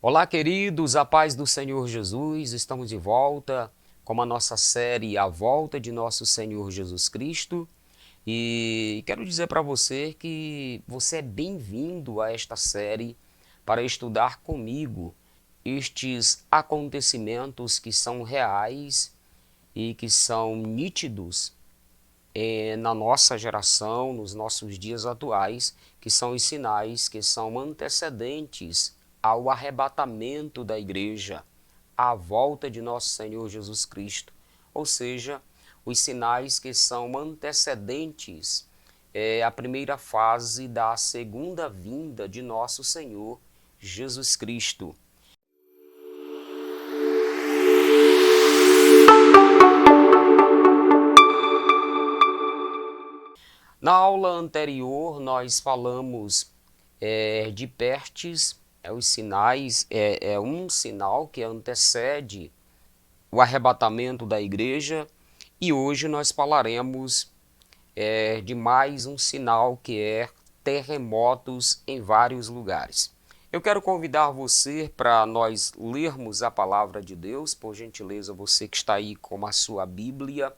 Olá, queridos, a paz do Senhor Jesus. Estamos de volta com a nossa série A Volta de Nosso Senhor Jesus Cristo. E quero dizer para você que você é bem-vindo a esta série para estudar comigo estes acontecimentos que são reais e que são nítidos na nossa geração, nos nossos dias atuais, que são os sinais que são antecedentes ao arrebatamento da igreja, à volta de nosso Senhor Jesus Cristo. Ou seja, os sinais que são antecedentes à primeira fase da segunda vinda de nosso Senhor Jesus Cristo. Na aula anterior, nós falamos de pestes, os sinais, um sinal que antecede o arrebatamento da igreja, e hoje nós falaremos de mais um sinal que é terremotos em vários lugares. Eu quero convidar você para nós lermos a palavra de Deus, por gentileza, você que está aí com a sua Bíblia.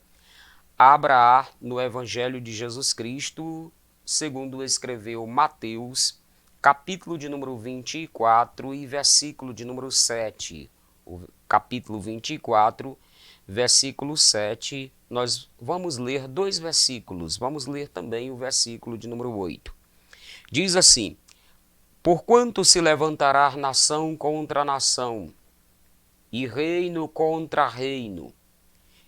Abra no Evangelho de Jesus Cristo, segundo escreveu Mateus, capítulo de número 24 e versículo de número 7. O capítulo 24, versículo 7, nós vamos ler dois versículos. Vamos ler também o versículo de número 8. Diz assim: Porquanto se levantará nação contra nação, e reino contra reino,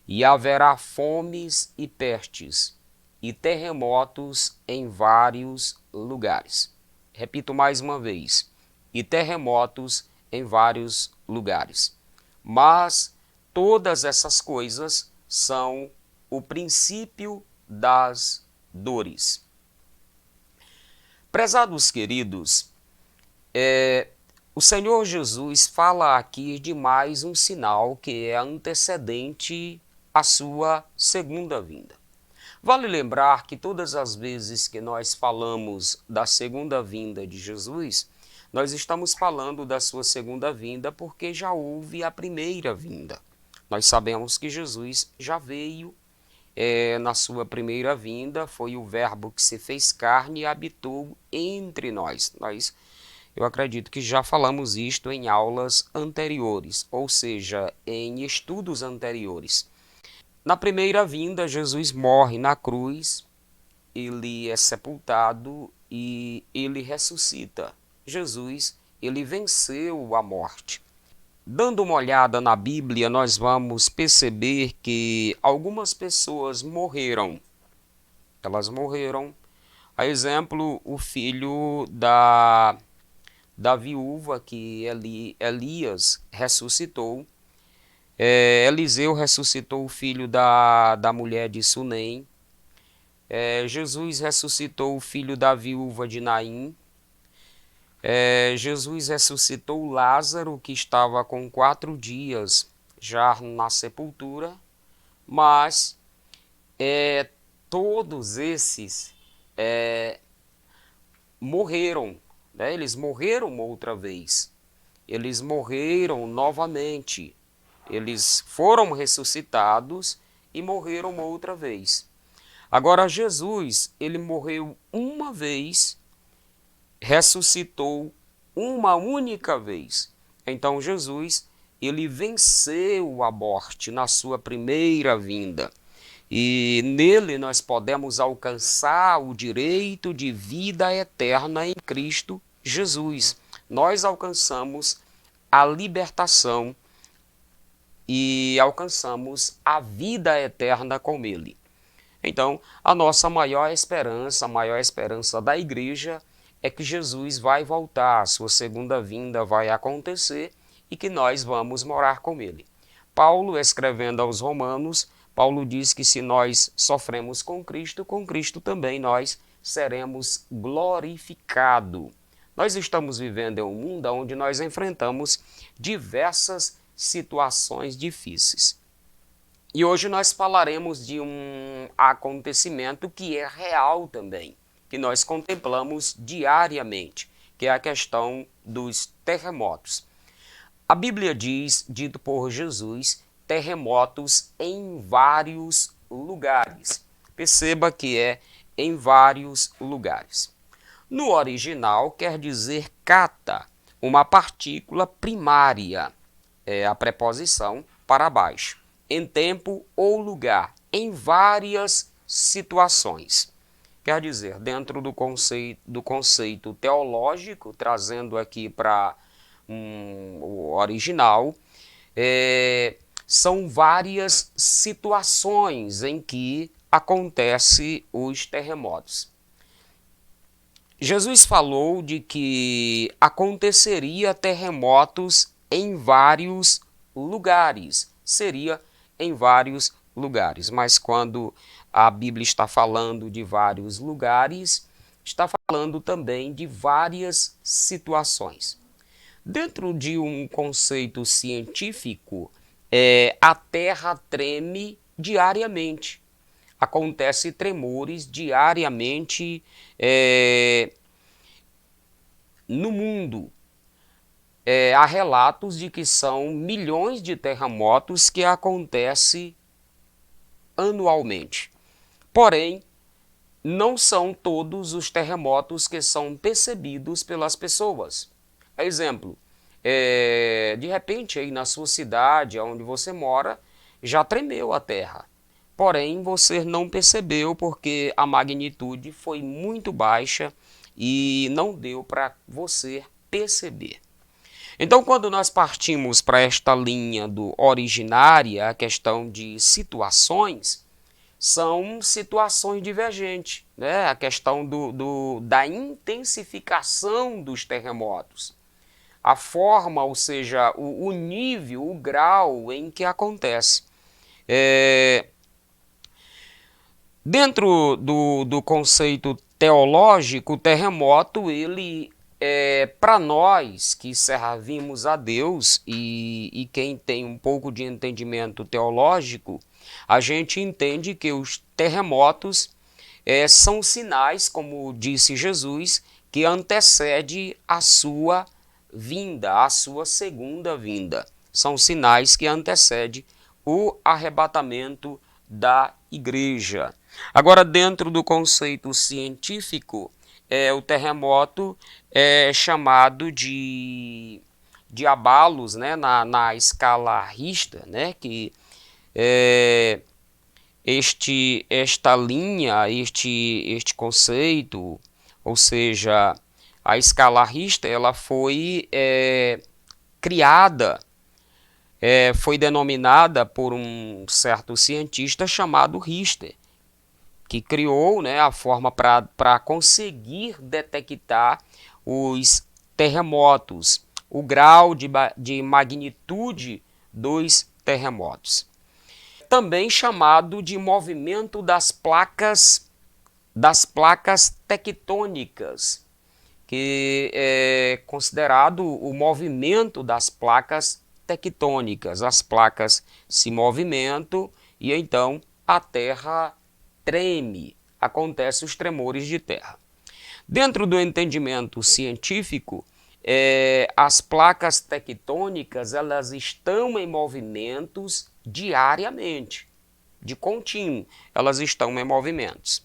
e haverá fomes e pestes, e terremotos em vários lugares. Repito mais uma vez: e terremotos em vários lugares. Mas todas essas coisas são o princípio das dores. Prezados queridos, o Senhor Jesus fala aqui de mais um sinal que é antecedente à sua segunda vinda. Vale lembrar que todas as vezes que nós falamos da segunda vinda de Jesus, nós estamos falando da sua segunda vinda porque já houve a primeira vinda. Nós sabemos que Jesus já veio na sua primeira vinda, foi o Verbo que se fez carne e habitou entre nós. Eu acredito que já falamos isto em aulas anteriores, ou seja, em estudos anteriores. Na primeira vinda, Jesus morre na cruz, ele é sepultado e ele ressuscita. Jesus, ele venceu a morte. Dando uma olhada na Bíblia, nós vamos perceber que algumas pessoas morreram. Elas morreram. A exemplo, o filho da viúva que Elias ressuscitou. Eliseu ressuscitou o filho da mulher de Sunem. Jesus ressuscitou o filho da viúva de Naim. Jesus ressuscitou Lázaro, que estava com 4 dias já na sepultura. Mas todos esses morreram, né? Eles morreram outra vez. Eles morreram novamente. Eles foram ressuscitados e morreram outra vez. Agora Jesus, ele morreu uma vez, ressuscitou uma única vez. Então Jesus, ele venceu a morte na sua primeira vinda. E nele nós podemos alcançar o direito de vida eterna em Cristo Jesus. Nós alcançamos a libertação e alcançamos a vida eterna com ele. Então, a nossa maior esperança, a maior esperança da igreja é que Jesus vai voltar, a sua segunda vinda vai acontecer e que nós vamos morar com ele. Paulo, escrevendo aos Romanos, Paulo diz que se nós sofremos com Cristo também nós seremos glorificados. Nós estamos vivendo em um mundo onde nós enfrentamos diversas situações difíceis. E hoje nós falaremos de um acontecimento que é real também, que nós contemplamos diariamente, que é a questão dos terremotos. A Bíblia diz, dito por Jesus, terremotos em vários lugares. Perceba que é em vários lugares. No original quer dizer cata, uma partícula primária, é a preposição para baixo, em tempo ou lugar, em várias situações. Quer dizer, dentro do conceito teológico, trazendo aqui para o original, são várias situações em que acontecem os terremotos. Jesus falou de que aconteceria terremotos em vários lugares, seria em vários lugares, mas quando a Bíblia está falando de vários lugares, está falando também de várias situações. Dentro de um conceito científico, a Terra treme diariamente. Acontece tremores diariamente no mundo. Há relatos de que são milhões de terremotos que acontecem anualmente. Porém, não são todos os terremotos que são percebidos pelas pessoas. Exemplo, de repente aí na sua cidade, onde você mora, já tremeu a terra. Porém, você não percebeu porque a magnitude foi muito baixa e não deu para você perceber. Então, quando nós partimos para esta linha do originária, a questão de situações, são situações divergentes, né? A questão da intensificação dos terremotos, a forma, ou seja, o nível, o grau em que acontece. Dentro do conceito teológico, o terremoto, ele para nós que servimos a Deus e quem tem um pouco de entendimento teológico, a gente entende que os terremotos são sinais, como disse Jesus, que antecede a sua vinda, a sua segunda vinda. São sinais que antecedem o arrebatamento da igreja. Agora, dentro do conceito científico, o terremoto é chamado de abalos, né, na escala Richter, né, que esta linha, este conceito, ou seja, a escala Richter, ela foi criada, foi denominada por um certo cientista chamado Richter, que criou, né, a forma para conseguir detectar os terremotos, o grau de magnitude dos terremotos. Também chamado de movimento das placas tectônicas, que é considerado o movimento das placas tectônicas. As placas se movimentam e então a Terra treme, acontecem os tremores de terra. Dentro do entendimento científico, as placas tectônicas elas estão em movimentos diariamente, de contínuo, elas estão em movimentos.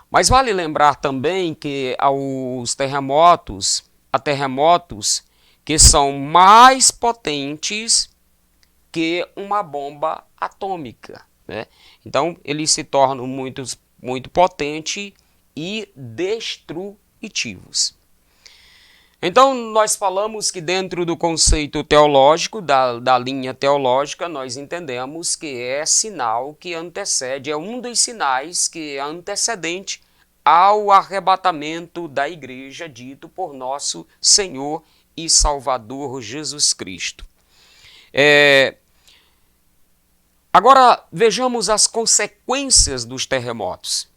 Mas vale lembrar também que há terremotos que são mais potentes que uma bomba atômica, né? Então, eles se tornam muito potentes e destrutivos. Então, nós falamos que dentro do conceito teológico, da linha teológica, nós entendemos que é sinal que antecede, é um dos sinais que é antecedente ao arrebatamento da igreja dito por nosso Senhor e Salvador Jesus Cristo. Agora, vejamos as consequências dos terremotos.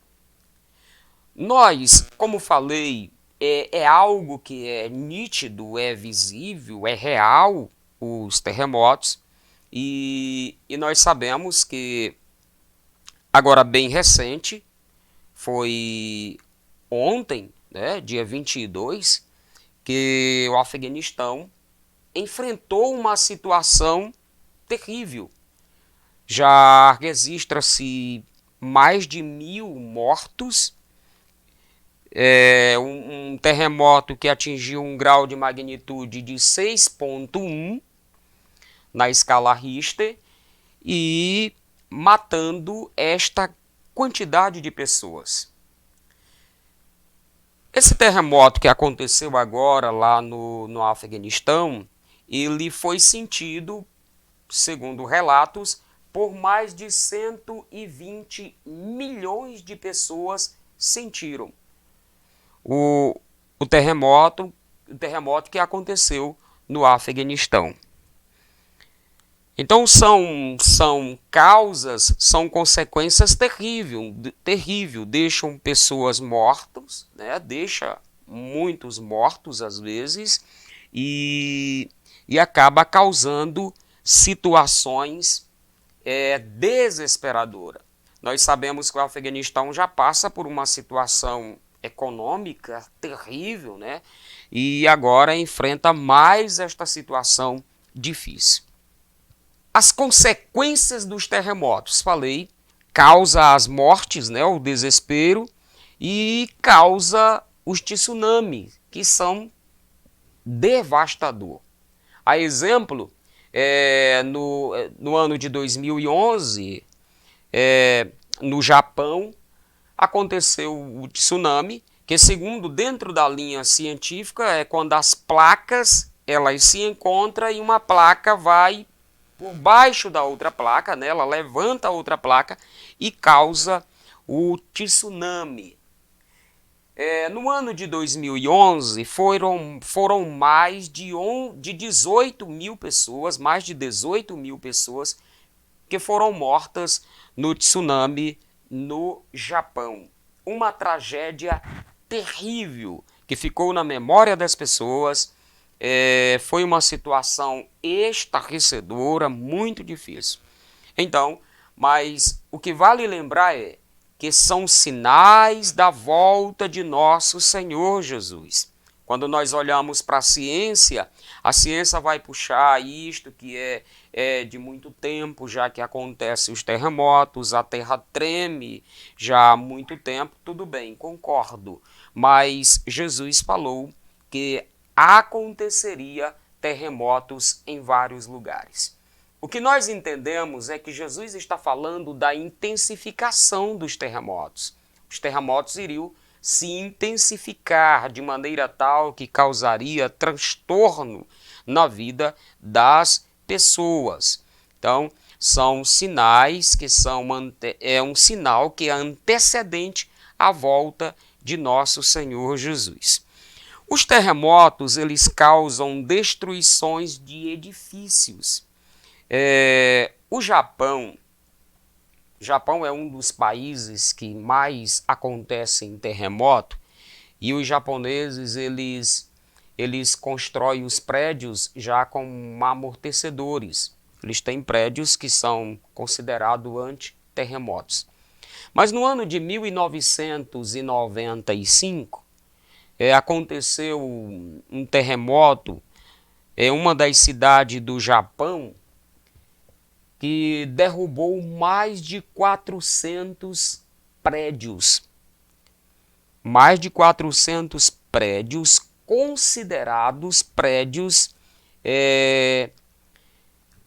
Nós, como falei, é algo que é nítido, é visível, é real, os terremotos, e nós sabemos que, agora bem recente, foi ontem, né, dia 22, que o Afeganistão enfrentou uma situação terrível. Já registra-se mais de 1.000 mortos, um terremoto que atingiu um grau de magnitude de 6,1 na escala Richter e matando esta quantidade de pessoas. Esse terremoto que aconteceu agora lá no Afeganistão, ele foi sentido, segundo relatos, por mais de 120 milhões de pessoas sentiram o terremoto que aconteceu no Afeganistão. Então são causas, são consequências terríveis, deixam pessoas mortas, né? Deixa muitos mortos às vezes e acaba causando situações desesperadoras. Nós sabemos que o Afeganistão já passa por uma situação econômica terrível, né? E agora enfrenta mais esta situação difícil. As consequências dos terremotos, falei, causa as mortes, né, o desespero, e causa os tsunamis, que são devastadores. A exemplo, no ano de 2011, no Japão, aconteceu o tsunami, que segundo dentro da linha científica é quando as placas elas se encontram e uma placa vai por baixo da outra placa, né? Ela levanta a outra placa e causa o tsunami. No ano de 2011 foram mais de 18 mil pessoas, mais de 18 mil pessoas que foram mortas no tsunami no Japão. Uma tragédia terrível que ficou na memória das pessoas. Foi uma situação estarrecedora, muito difícil. Então, mas o que vale lembrar é que são sinais da volta de nosso Senhor Jesus. Quando nós olhamos para a ciência vai puxar isto que é de muito tempo, já que acontecem os terremotos, a terra treme já há muito tempo, tudo bem, concordo. Mas Jesus falou que aconteceria terremotos em vários lugares. O que nós entendemos é que Jesus está falando da intensificação dos terremotos. Os terremotos iriam se intensificar de maneira tal que causaria transtorno na vida das pessoas. Então, são sinais que um sinal que é antecedente à volta de nosso Senhor Jesus. Os terremotos, eles causam destruições de edifícios. O Japão é um dos países que mais acontecem terremoto e os japoneses, eles constroem os prédios já com amortecedores. Eles têm prédios que são considerados anti-terremotos. Mas no ano de 1995, aconteceu um terremoto em uma das cidades do Japão que derrubou mais de 400 prédios. Mais de 400 prédios considerados prédios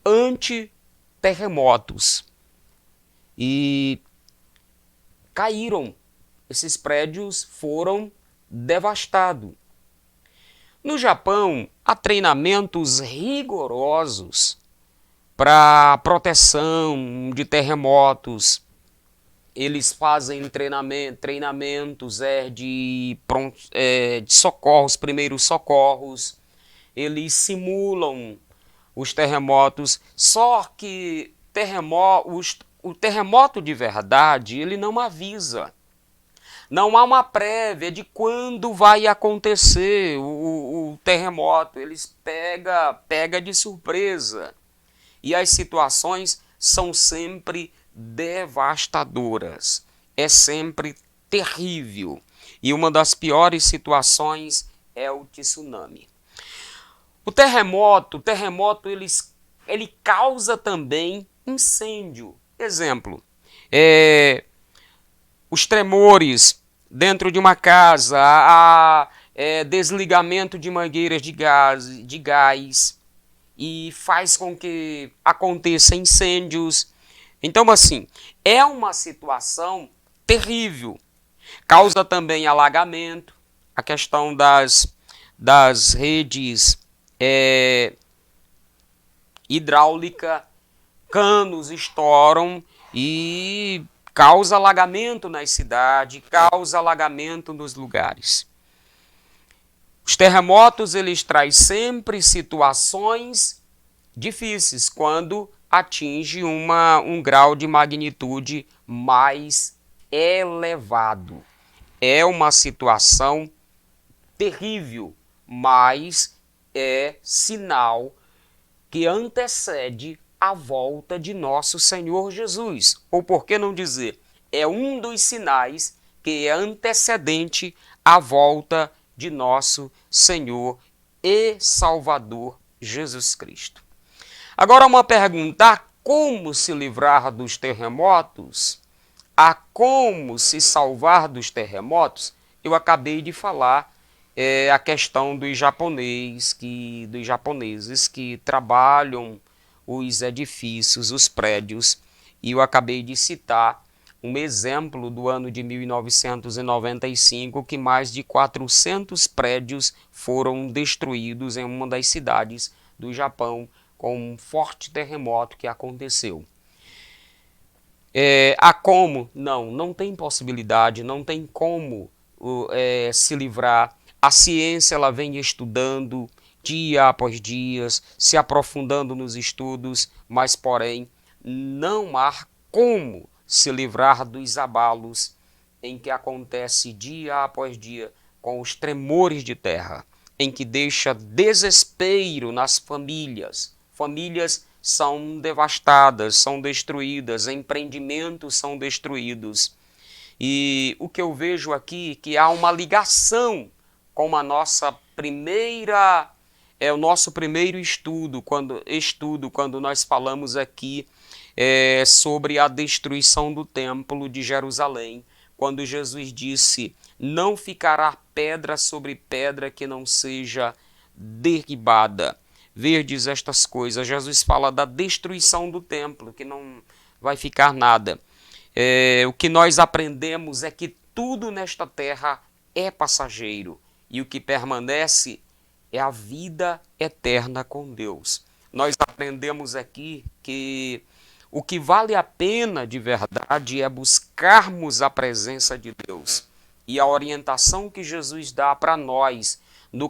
anti-terremotos. E caíram. Esses prédios foram devastados. No Japão, há treinamentos rigorosos para proteção de terremotos. Eles fazem treinamentos de socorros, primeiros socorros. Eles simulam os terremotos. Só que o terremoto de verdade, ele não avisa. Não há uma prévia de quando vai acontecer o terremoto. Eles pega de surpresa. E as situações são sempre devastadoras. É sempre terrível. E uma das piores situações é o tsunami. O terremoto ele causa também incêndio. Exemplo, os tremores dentro de uma casa, desligamento de mangueiras de gás, e faz com que aconteça incêndios. Então, assim, é uma situação terrível. Causa também alagamento, a questão das redes hidráulica, canos estouram e causa alagamento nas cidades, causa alagamento nos lugares. Os terremotos, eles trazem sempre situações difíceis quando atinge um grau de magnitude mais elevado. É uma situação terrível, mas é sinal que antecede a volta de nosso Senhor Jesus. Ou por que não dizer, é um dos sinais que é antecedente à volta de nosso Senhor e Salvador Jesus Cristo. Agora uma pergunta: como se livrar dos terremotos? A como se salvar dos terremotos? Eu acabei de falar a questão dos japoneses que trabalham os edifícios, os prédios, e eu acabei de citar um exemplo do ano de 1995, que mais de 400 prédios foram destruídos em uma das cidades do Japão com um forte terremoto que aconteceu. A como? Não tem possibilidade, não tem como se livrar. A ciência ela vem estudando dia após dia, se aprofundando nos estudos, mas porém não há como se livrar dos abalos em que acontece dia após dia com os tremores de terra, em que deixa desespero nas famílias. Famílias são devastadas, são destruídas, empreendimentos são destruídos. E o que eu vejo aqui é que há uma ligação com a nossa o nosso primeiro estudo, quando nós falamos aqui sobre a destruição do templo de Jerusalém, quando Jesus disse: não ficará pedra sobre pedra que não seja derribada. Verdes estas coisas, Jesus fala da destruição do templo, que não vai ficar nada. O que nós aprendemos é que tudo nesta terra é passageiro, e o que permanece é a vida eterna com Deus. Nós aprendemos aqui que o que vale a pena de verdade é buscarmos a presença de Deus. E a orientação que Jesus dá para nós no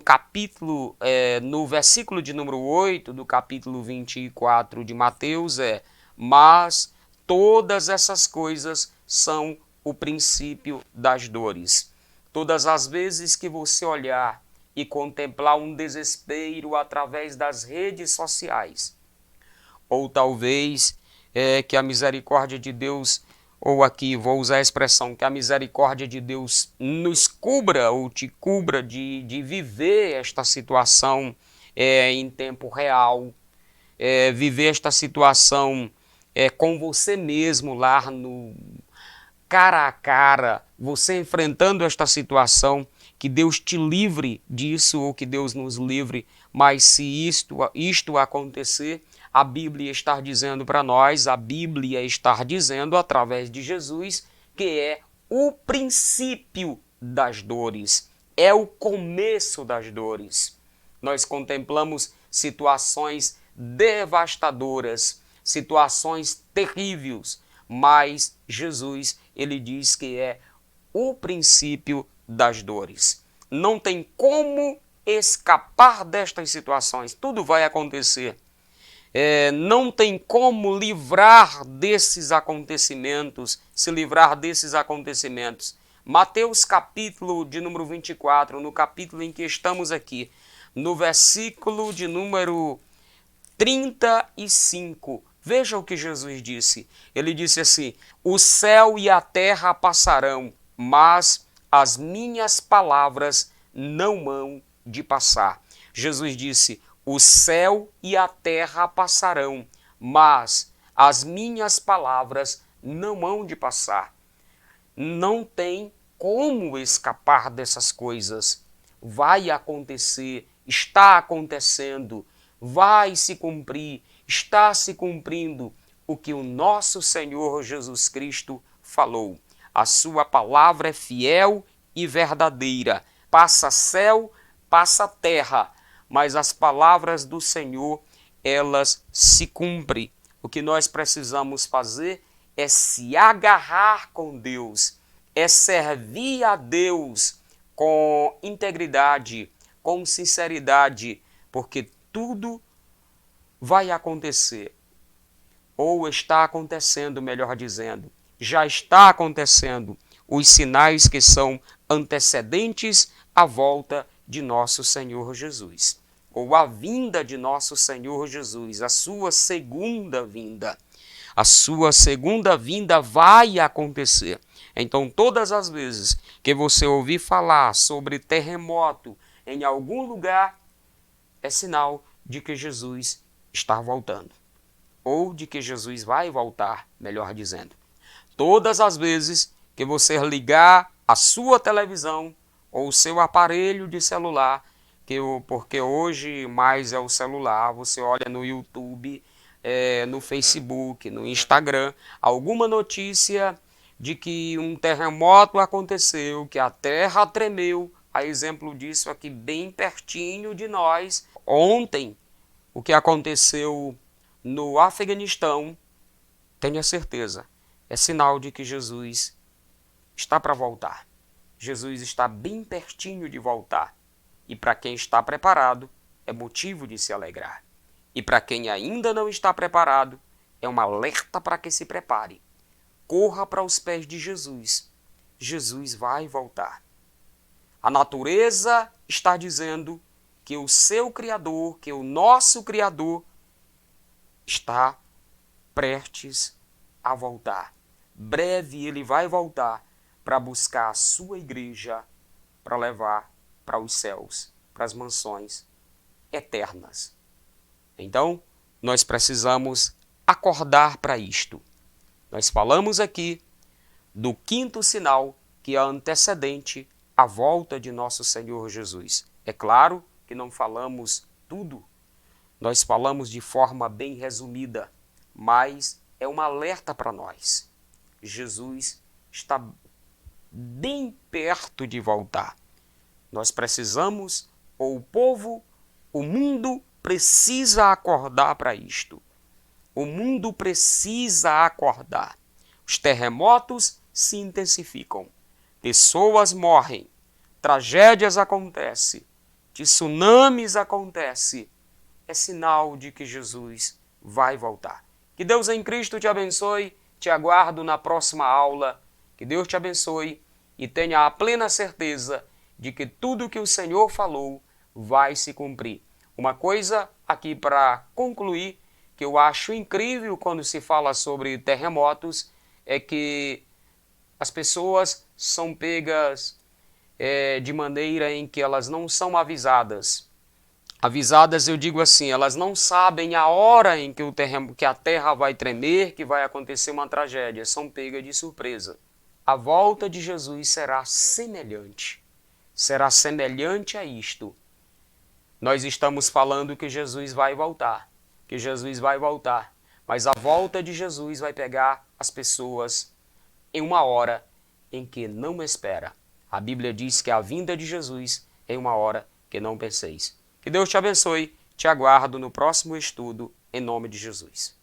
versículo de número 8 do capítulo 24 de Mateus mas todas essas coisas são o princípio das dores. Todas as vezes que você olhar e contemplar um desespero através das redes sociais, ou talvez que a misericórdia de Deus, ou aqui vou usar a expressão, que a misericórdia de Deus nos cubra ou te cubra de viver esta situação em tempo real, viver esta situação com você mesmo lá no cara a cara, você enfrentando esta situação. Que Deus te livre disso, ou que Deus nos livre, mas se isto acontecer, a Bíblia está dizendo para nós, a Bíblia está dizendo através de Jesus, que é o princípio das dores, é o começo das dores. Nós contemplamos situações devastadoras, situações terríveis, mas Jesus, ele diz que é o princípio das dores. Não tem como escapar destas situações, tudo vai acontecer. Não tem como livrar desses acontecimentos, se livrar desses acontecimentos. Mateus capítulo de número 24, no capítulo em que estamos aqui, no versículo de número 35, veja o que Jesus disse. Ele disse assim: o céu e a terra passarão, mas as minhas palavras não hão de passar. Jesus disse: O céu e a terra passarão, mas as minhas palavras não hão de passar. Não tem como escapar dessas coisas. Vai acontecer, está acontecendo, vai se cumprir, está se cumprindo o que o nosso Senhor Jesus Cristo falou. A sua palavra é fiel e verdadeira. Passa céu, passa terra, mas as palavras do Senhor, elas se cumprem. O que nós precisamos fazer é se agarrar com Deus, é servir a Deus com integridade, com sinceridade, porque tudo vai acontecer, ou está acontecendo, melhor dizendo, já está acontecendo, os sinais que são antecedentes à volta de nosso Senhor Jesus, ou a vinda de nosso Senhor Jesus, a sua segunda vinda. A sua segunda vinda vai acontecer. Então, todas as vezes que você ouvir falar sobre terremoto em algum lugar, é sinal de que Jesus está voltando. Ou de que Jesus vai voltar, melhor dizendo. Todas as vezes que você ligar a sua televisão ou o seu aparelho de celular, porque hoje mais é o celular, você olha no YouTube, no Facebook, no Instagram, alguma notícia de que um terremoto aconteceu, que a terra tremeu, a exemplo disso aqui bem pertinho de nós, ontem, o que aconteceu no Afeganistão, tenha certeza, é sinal de que Jesus está para voltar. Jesus está bem pertinho de voltar. E para quem está preparado, é motivo de se alegrar. E para quem ainda não está preparado, é um alerta para que se prepare. Corra para os pés de Jesus. Jesus vai voltar. A natureza está dizendo que o seu Criador, que o nosso Criador, está prestes a voltar. Breve ele vai voltar para buscar a sua igreja, para levar para os céus, para as mansões eternas. Então, nós precisamos acordar para isto. Nós falamos aqui do quinto sinal, que é antecedente à volta de nosso Senhor Jesus. É claro que não falamos tudo, nós falamos de forma bem resumida, mas é um alerta para nós. Jesus está bem perto de voltar. Nós precisamos, ou o povo, o mundo precisa acordar para isto. O mundo precisa acordar. Os terremotos se intensificam. Pessoas morrem. Tragédias acontecem. Tsunamis acontecem. É sinal de que Jesus vai voltar. Que Deus em Cristo te abençoe. Te aguardo na próxima aula. Que Deus te abençoe e tenha a plena certeza de que tudo que o Senhor falou vai se cumprir. Uma coisa aqui para concluir, que eu acho incrível quando se fala sobre terremotos, é que as pessoas são pegas de maneira em que elas não são avisadas. Avisadas, eu digo assim, elas não sabem a hora em que a terra vai tremer, que vai acontecer uma tragédia, são pegas de surpresa. A volta de Jesus será semelhante a isto. Nós estamos falando que Jesus vai voltar, mas a volta de Jesus vai pegar as pessoas em uma hora em que não espera. A Bíblia diz que a vinda de Jesus é uma hora que não penseis. Que Deus te abençoe, te aguardo no próximo estudo, em nome de Jesus.